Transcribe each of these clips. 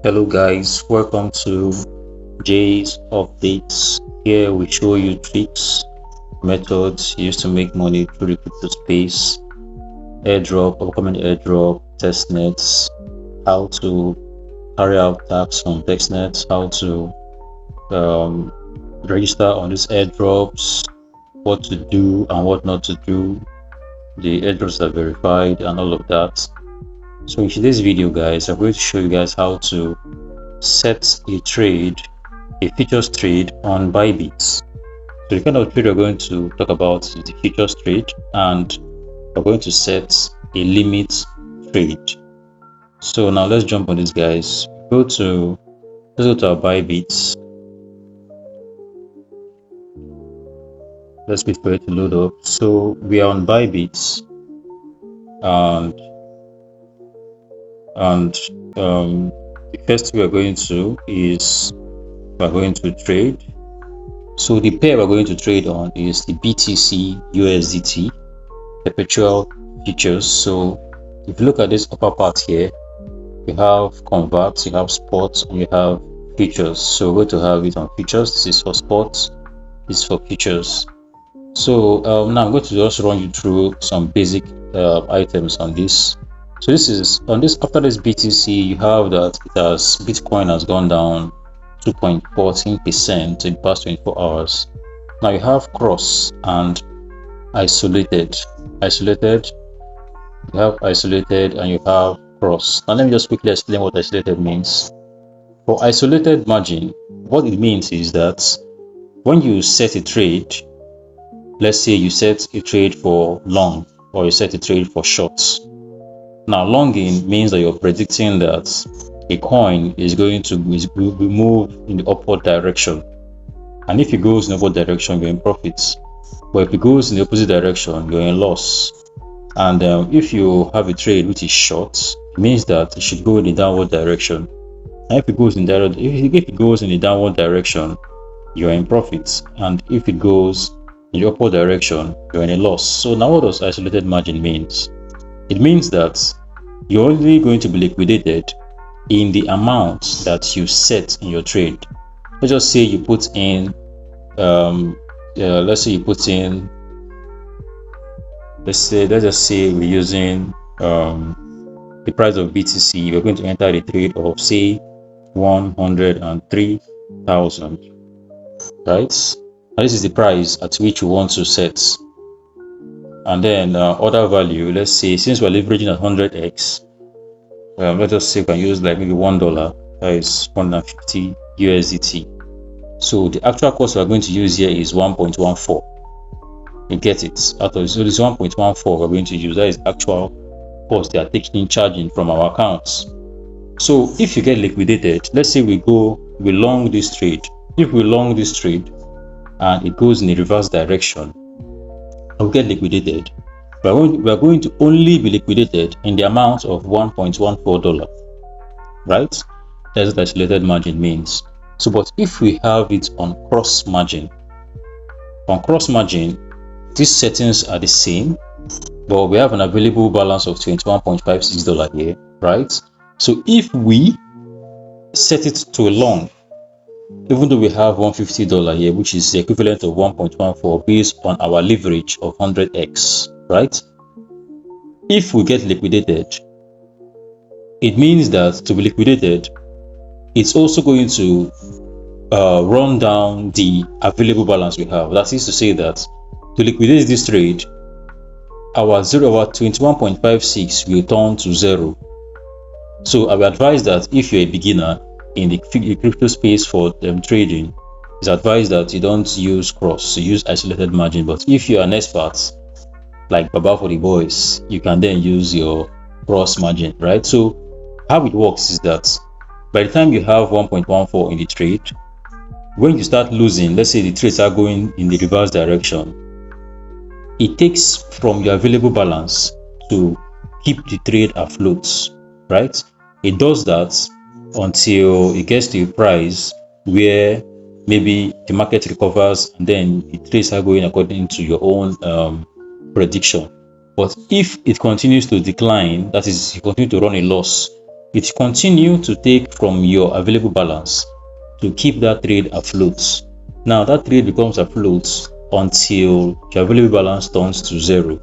Hello guys, welcome to Jay's Updates. Here we show you tricks, methods used to make money through the crypto space, airdrop, upcoming airdrop, testnets, how to carry out tasks on testnets, how to register on these airdrops, what to do and what not to do, the airdrops are verified and all of that. So in today's video guys, I'm going to show you guys how to set a futures trade on Bybit. So the kind of trade we're going to talk about is the futures trade, and we're going to set a limit trade. So now let's jump on this guys. Let's go to our Bybit. Let's wait for it to load up. So we are on Bybit, and the first thing we're going to trade. So the pair we're going to trade on is the BTC USDT perpetual futures. So if you look at this upper part here, you have converts, you have spots, and you have futures. So we're going to have it on futures. This is for spots, this is for futures. So now I'm going to just run you through some basic items on this. So this is on this. After this BTC, you have that Bitcoin has gone down 2.14% in the past 24 hours. Now you have cross and isolated. You have isolated and you have cross. Now let me just quickly explain what isolated means. For isolated margin, what it means is that when you set a trade, let's say you set a trade for long or you set a trade for short. Now longing means that you're predicting that a coin is going to move in the upward direction, and if it goes in the upward direction, you're in profits. But if it goes in the opposite direction, you're in loss. And if you have a trade which is short, it means that it should go in the downward direction. And if it goes in the downward direction, you're in profits. And if it goes in the upward direction, you're in a loss. So now what does isolated margin means? It means that you're only going to be liquidated in the amount that you set in your trade. Let's just say you put in let's just say we're using the price of BTC. We're going to enter the trade of say 103,000, right? Now this is the price at which you want to set. And then other value, let's say since we're leveraging at 100x, let us say we can use like maybe $1, that is 150 USDT. So the actual cost we're going to use here is 1.14. You get it? Out of so this 1.14 we're going to use, that is actual cost they are charging from our accounts. So if you get liquidated, let's say we long this trade. If we long this trade and it goes in the reverse direction, we get liquidated. We are going to only be liquidated in the amount of $1.14, right? That's what isolated margin means. So, but if we have it on cross margin, these settings are the same, but we have an available balance of $21.56 here, right? So if we set it to a long, even though we have $150 here, which is the equivalent of 1.14 based on our leverage of 100x, right? If we get liquidated, it means that to be liquidated, it's also going to run down the available balance we have. That is to say that to liquidate this trade, our 21.56 will turn to 0. So I would advise that if you're a beginner in the crypto space for trading, it's advised that you don't use cross, you use isolated margin. But if you're an expert like Baba for the boys, you can then use your cross margin, right? So how it works is that by the time you have 1.14 in the trade, when you start losing, let's say the trades are going in the reverse direction, it takes from your available balance to keep the trade afloat, right? It does that until it gets to a price where maybe the market recovers and then the trades are going according to your own prediction. But if it continues to decline, that is, you continue to run a loss, it continue to take from your available balance to keep that trade afloat. Now that trade becomes afloat until your available balance turns to zero,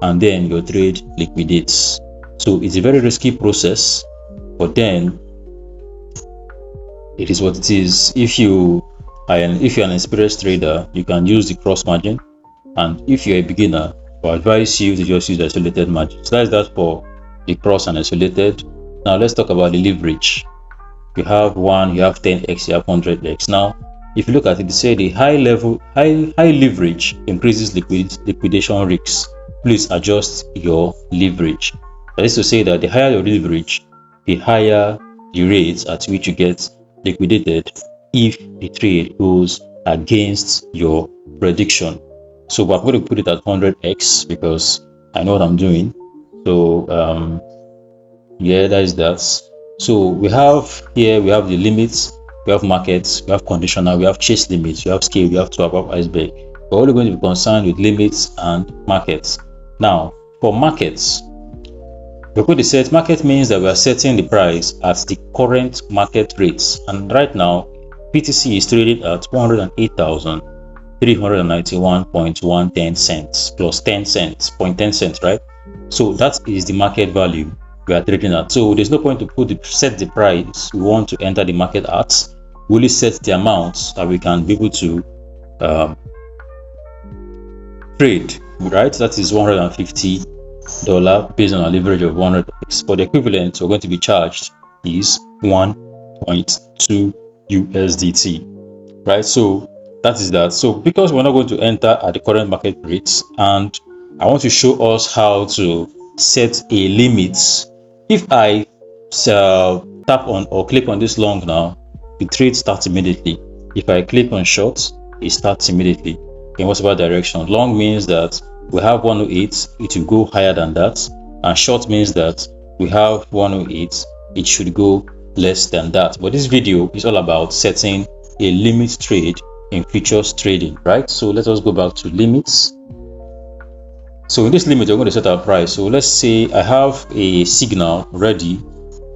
and then your trade liquidates. So it's a very risky process, but then it is what it is. If you're an experienced trader, you can use the cross margin, and if you're a beginner, I advise you to just use the isolated margin. So that's that for the cross and isolated. Now let's talk about the leverage. You have 1, you have 10x, you have 100x. Now if you look at it, they say the high leverage increases liquidation risks. Please adjust your leverage. That is to say that the higher your leverage, the higher the rate at which you get liquidated if the trade goes against your prediction. So I'm going to put it at 100x because I know what I'm doing. So yeah, that is that. So we have here, we have the limits, we have markets, we have conditional, we have chase limits, we have scale, we have to above iceberg. We're only going to be concerned with limits and markets. Now for markets, we're going to set market means that we are setting the price at the current market rates, and right now BTC is trading at 108,391.110 cents plus 10 cents, 0.10 cents, right? So that is the market value we are trading at. So there's no point to set the price we want to enter the market at. We only set the amount that we can be able to trade, right? That is $150 based on a leverage of 100x. For the equivalent we're going to be charged is 1.2 USDT, right? So that is that. So because we're not going to enter at the current market rates, and I want to show us how to set a limit. If I tap on or click on this long now, the trade starts immediately. If I click on short, it starts immediately in whatever direction. Long means that we have 108, it will go higher than that, and short means that we have 108, it should go less than that. But this video is all about setting a limit trade in futures trading, right? So let us go back to limits. So in this limit, we're going to set our price. So let's say I have a signal ready,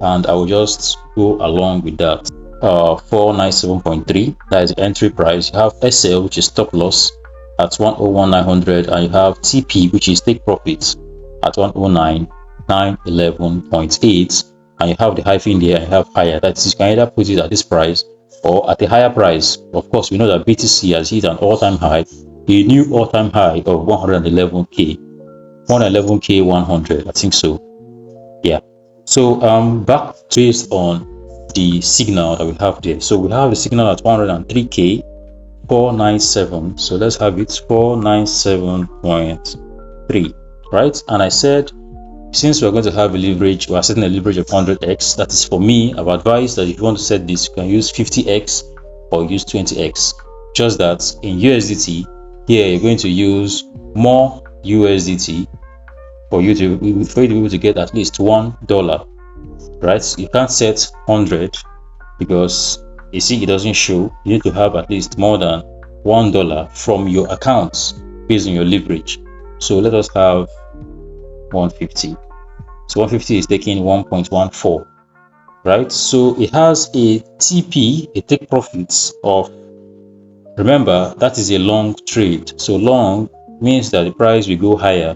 and I will just go along with that. 497.3, that is the entry price. You have SL, which is stop loss, at 101,900, and you have TP, which is take profits, at 109,911.8, and you have the hyphen there, and you have higher. That is, you can either put it at this price or at a higher price. Of course, we know that BTC has hit an all-time high, a new all-time high of 111k 100, I think so. Yeah. So back based on the signal that we have there. So we have the signal at 103k 497. So let's have it 497.3, right? And I said, since we're going to have a leverage, we're setting a leverage of 100x. That is, for me, I've advised that if you want to set this, you can use 50x or use 20x. Just that in USDT, here you're going to use more USDT for you to be able to get at least $1, right? You can't set 100 because you see it doesn't show. You need to have at least more than $1 from your accounts based on your leverage. So let us have 150. So 150 is taking 1.14, right? So it has a TP, a take profits of, remember, that is a long trade. So long means that the price will go higher.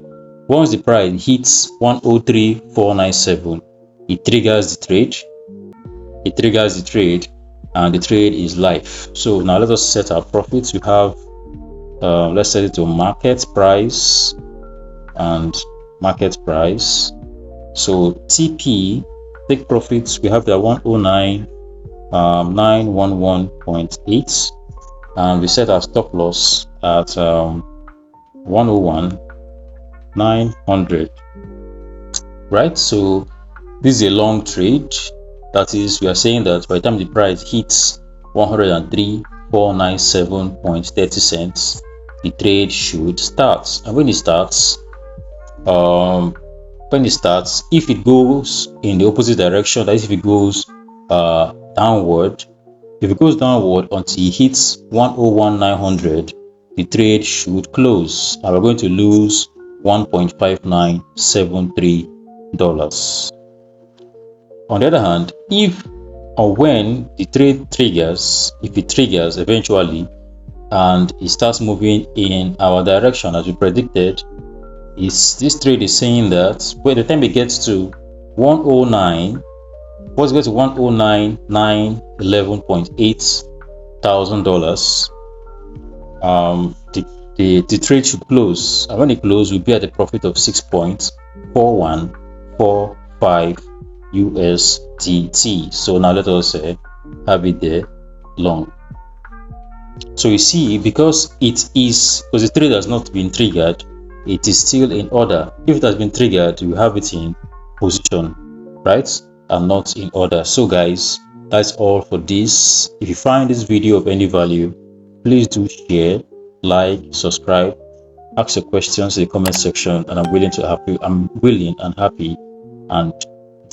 Once the price hits 103,497, it triggers the trade. It triggers the trade, and the trade is live. So now let us set our profits. We have let's set it to market price and market price. So TP take profits, we have the 109,911.8, and we set our stop loss at 101,900, right? So this is a long trade. That is, we are saying that by the time the price hits 103,497.30 cents, the trade should start. And when it starts, if it goes in the opposite direction, that is, if it goes downward, until it hits 101,900, the trade should close, and we're going to lose $1.5973. On the other hand, if or when the trade triggers, if it triggers eventually and it starts moving in our direction as we predicted, this trade is saying that by the time it gets to 109, once it gets to 109,911.8 thousand dollars, the trade should close, and when it closes, we'll be at a profit of 6.4145 USDT. So now let us have it there long. So you see, because the trade has not been triggered, it is still in order. If it has been triggered, you have it in position, right, and not in order. So guys, that's all for this. If you find this video of any value, please do share, like, subscribe, ask your questions in the comment section, and I'm willing and happy and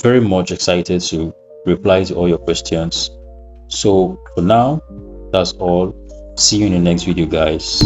very much excited to reply to all your questions. So for now, that's all. See you in the next video, guys.